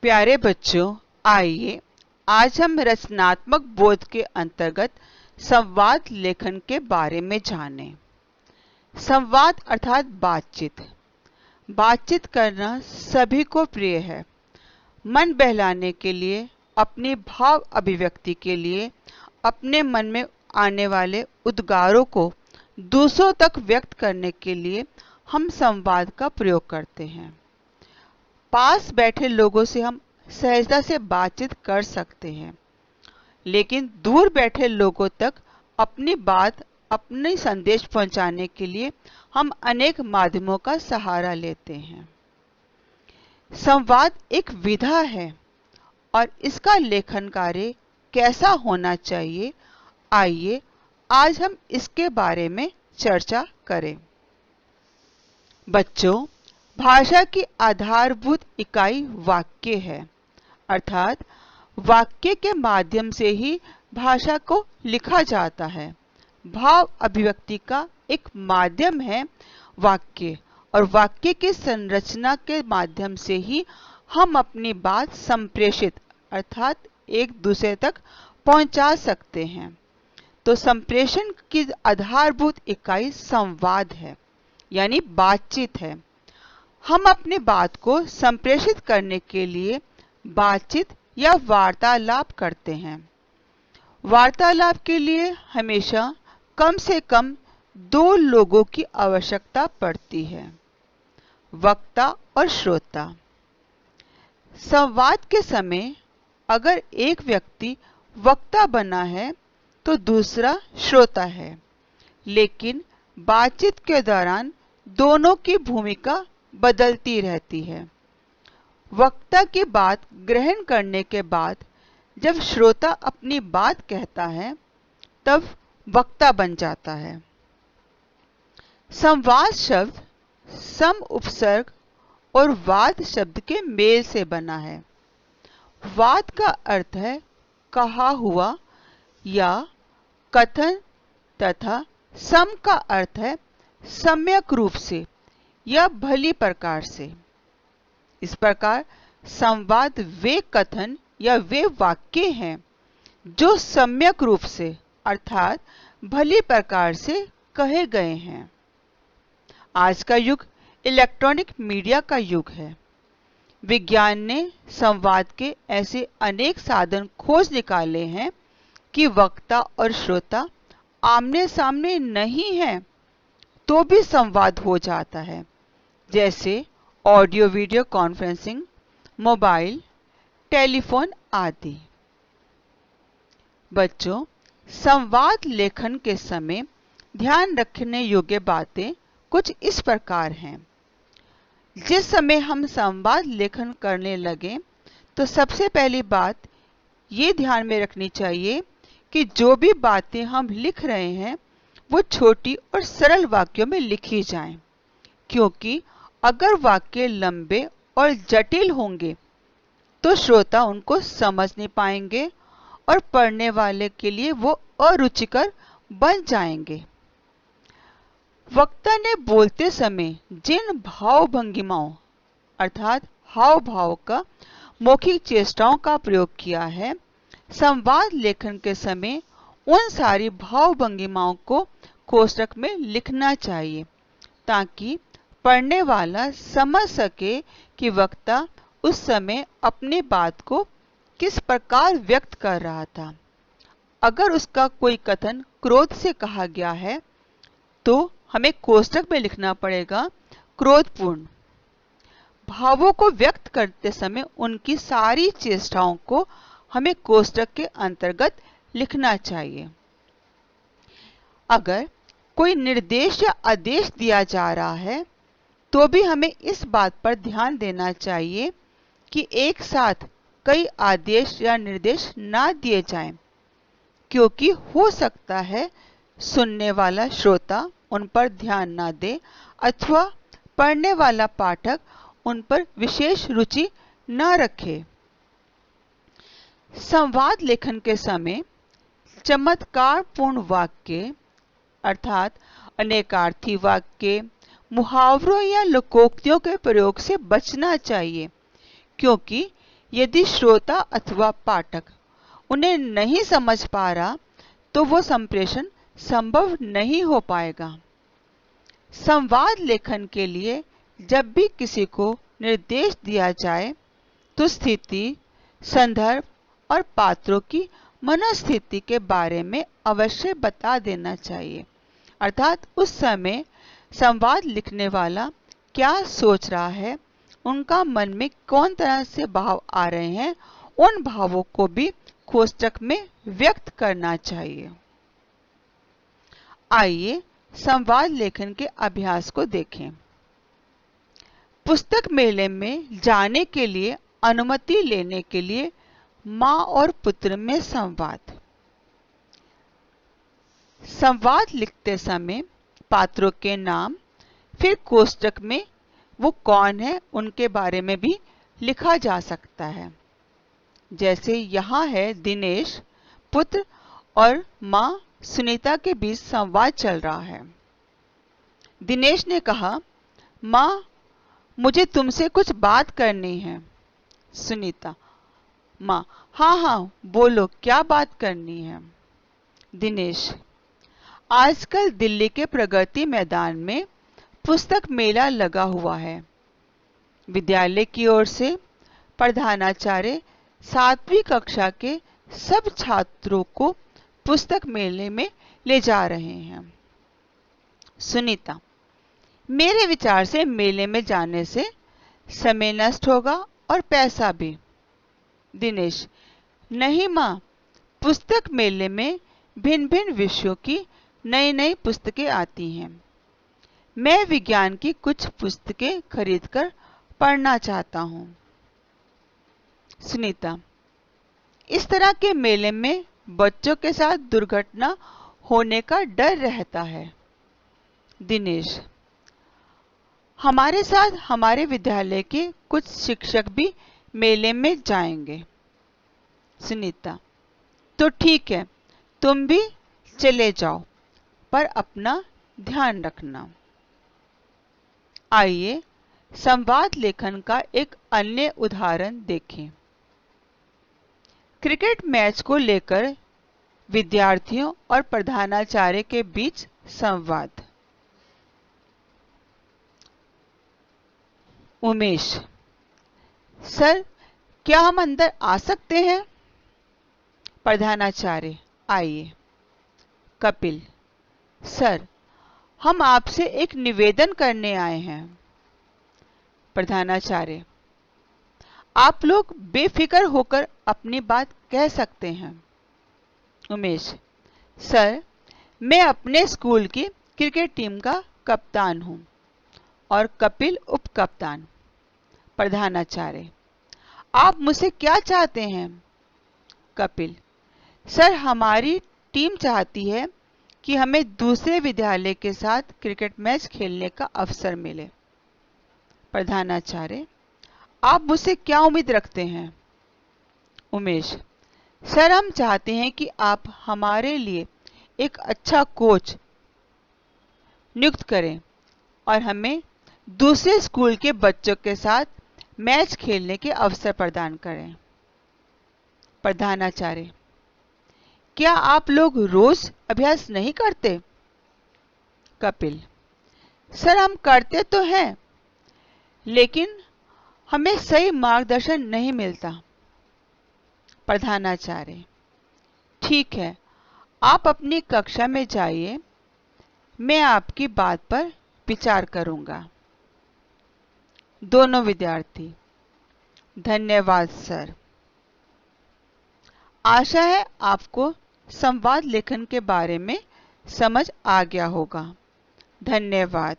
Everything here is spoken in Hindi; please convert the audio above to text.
प्यारे बच्चों, आइए आज हम रचनात्मक बोध के अंतर्गत संवाद लेखन के बारे में जानें। संवाद अर्थात बातचीत। बातचीत करना सभी को प्रिय है। मन बहलाने के लिए, अपनी भाव अभिव्यक्ति के लिए, अपने मन में आने वाले उद्गारों को दूसरों तक व्यक्त करने के लिए हम संवाद का प्रयोग करते हैं। पास बैठे लोगों से हम सहजता से बातचीत कर सकते हैं, लेकिन दूर बैठे लोगों तक अपनी बात, अपने संदेश पहुंचाने के लिए हम अनेक माध्यमों का सहारा लेते हैं। संवाद एक विधा है और इसका लेखन कार्य कैसा होना चाहिए, आइए आज हम इसके बारे में चर्चा करें। बच्चों, भाषा की आधारभूत इकाई वाक्य है, अर्थात वाक्य के माध्यम से ही भाषा को लिखा जाता है। भाव अभिव्यक्ति का एक माध्यम है वाक्य, और वाक्य की संरचना के माध्यम से ही हम अपनी बात संप्रेषित अर्थात एक दूसरे तक पहुंचा सकते हैं। तो संप्रेषण की आधारभूत इकाई संवाद है, यानी बातचीत है। हम अपनी बात को संप्रेषित करने के लिए बातचीत या वार्तालाप करते हैं। वार्तालाप के लिए हमेशा कम से कम दो लोगों की आवश्यकता पड़ती है, वक्ता और श्रोता। संवाद के समय अगर एक व्यक्ति वक्ता बना है तो दूसरा श्रोता है, लेकिन बातचीत के दौरान दोनों की भूमिका बदलती रहती है। वक्ता की बात ग्रहण करने के बाद जब श्रोता अपनी बात कहता है, तब वक्ता बन जाता है। संवाद शब्द सम उपसर्ग और वाद शब्द के मेल से बना है। वाद का अर्थ है कहा हुआ या कथन, तथा सम का अर्थ है सम्यक रूप से या भली प्रकार से। इस प्रकार संवाद वे कथन या वे वाक्य हैं जो सम्यक रूप से अर्थात भली प्रकार से कहे गए हैं। आज का युग इलेक्ट्रॉनिक मीडिया का युग है। विज्ञान ने संवाद के ऐसे अनेक साधन खोज निकाले हैं कि वक्ता और श्रोता आमने सामने नहीं हैं तो भी संवाद हो जाता है, जैसे audio video conferencing, mobile, telephone आदि। बच्चों, संवाद लेखन के समय ध्यान रखने योग्य बातें कुछ इस प्रकार हैं। जिस समय हम संवाद लेखन करने लगें तो सबसे पहली बात ये ध्यान में रखनी चाहिए कि जो भी बातें हम लिख रहे हैं वो छोटी और सरल वाक्यों में लिखी जाएं, क्योंकि अगर वाक्य लंबे और जटिल होंगे तो श्रोता उनको समझ नहीं पाएंगे और पढ़ने वाले के लिए वो अरुचिकर बन जाएंगे। वक्ता ने बोलते समय जिन भाव भंगिमाओं अर्थात हाव भाव का मौखिक चेष्टाओं का प्रयोग किया है, संवाद लेखन के समय उन सारी भाव भंगिमाओं को कोष्ठक में लिखना चाहिए, ताकि पढ़ने वाला समझ सके कि वक्ता उस समय अपनी बात को किस प्रकार व्यक्त कर रहा था। अगर उसका कोई कथन क्रोध से कहा गया है तो हमें कोष्ठक में लिखना पड़ेगा क्रोधपूर्ण। भावों को व्यक्त करते समय उनकी सारी चेष्टाओं को हमें कोष्ठक के अंतर्गत लिखना चाहिए। अगर कोई निर्देश या आदेश दिया जा रहा है तो भी हमें इस बात पर ध्यान देना चाहिए कि एक साथ कई आदेश या निर्देश ना दिए जाएं, क्योंकि हो सकता है सुनने वाला श्रोता उन पर ध्यान ना दे अथवा पढ़ने वाला पाठक उन पर विशेष रुचि न रखे। संवाद लेखन के समय चमत्कारपूर्ण वाक्य अर्थात अनेकार्थी वाक्य, मुहावरों या लोकोक्तियों के प्रयोग से बचना चाहिए, क्योंकि यदि श्रोता अथवा पाठक उन्हें नहीं समझ पा रहा तो वो संप्रेषण संभव नहीं हो पाएगा। संवाद लेखन के लिए जब भी किसी को निर्देश दिया जाए तो स्थिति, संदर्भ और पात्रों की मनोस्थिति के बारे में अवश्य बता देना चाहिए। अर्थात उस समय संवाद लिखने वाला क्या सोच रहा है, उनका मन में कौन तरह से भाव आ रहे हैं, उन भावों को भी कोष्ठक में व्यक्त करना चाहिए। आइए संवाद लेखन के अभ्यास को देखें। पुस्तक मेले में जाने के लिए अनुमति लेने के लिए माँ और पुत्र में संवाद। संवाद लिखते समय पात्रों के नाम, फिर कोष्ठक में वो कौन है उनके बारे में भी लिखा जा सकता है। जैसे यहाँ है दिनेश, पुत्र और माँ सुनीता के बीच संवाद चल रहा है। दिनेश ने कहा, माँ मुझे तुमसे कुछ बात करनी है। सुनीता, माँ, हाँ हाँ बोलो, क्या बात करनी है। दिनेश, आजकल दिल्ली के प्रगति मैदान में पुस्तक मेला लगा हुआ है। विद्यालय की ओर से प्रधानाचार्य 7वीं कक्षा के सब छात्रों को पुस्तक मेले में ले जा रहे हैं। सुनीता, मेरे विचार से मेले में जाने से समय नष्ट होगा और पैसा भी। दिनेश, नहीं माँ, पुस्तक मेले में भिन्न भिन्न विषयों की नई नई पुस्तकें आती हैं। मैं विज्ञान की कुछ पुस्तकें खरीदकर पढ़ना चाहता हूँ। सुनीता, इस तरह के मेले में बच्चों के साथ दुर्घटना होने का डर रहता है। दिनेश, हमारे साथ हमारे विद्यालय के कुछ शिक्षक भी मेले में जाएंगे। सुनीता, तो ठीक है, तुम भी चले जाओ, पर अपना ध्यान रखना। आइए संवाद लेखन का एक अन्य उदाहरण देखें। क्रिकेट मैच को लेकर विद्यार्थियों और प्रधानाचार्य के बीच संवाद। उमेश, सर क्या हम अंदर आ सकते हैं? प्रधानाचार्य, आइए। कपिल, सर हम आपसे एक निवेदन करने आए हैं। प्रधानाचार्य, आप लोग बेफिक्र होकर अपनी बात कह सकते हैं। उमेश, सर मैं अपने स्कूल की क्रिकेट टीम का कप्तान हूं और कपिल उप कप्तान। प्रधानाचार्य, आप मुझसे क्या चाहते हैं? कपिल, सर हमारी टीम चाहती है कि हमें दूसरे विद्यालय के साथ क्रिकेट मैच खेलने का अवसर मिले। प्रधानाचार्य, आप मुझसे क्या उम्मीद रखते हैं? उमेश, सर हम चाहते हैं कि आप हमारे लिए एक अच्छा कोच नियुक्त करें और हमें दूसरे स्कूल के बच्चों के साथ मैच खेलने के अवसर प्रदान करें। प्रधानाचार्य, क्या आप लोग रोज अभ्यास नहीं करते? कपिल, सर हम करते तो हैं, लेकिन हमें सही मार्गदर्शन नहीं मिलता। प्रधानाचार्य, ठीक है, आप अपनी कक्षा में जाइए, मैं आपकी बात पर विचार करूंगा। दोनों विद्यार्थी, धन्यवाद सर। आशा है आपको संवाद लेखन के बारे में समझ आ गया होगा। धन्यवाद।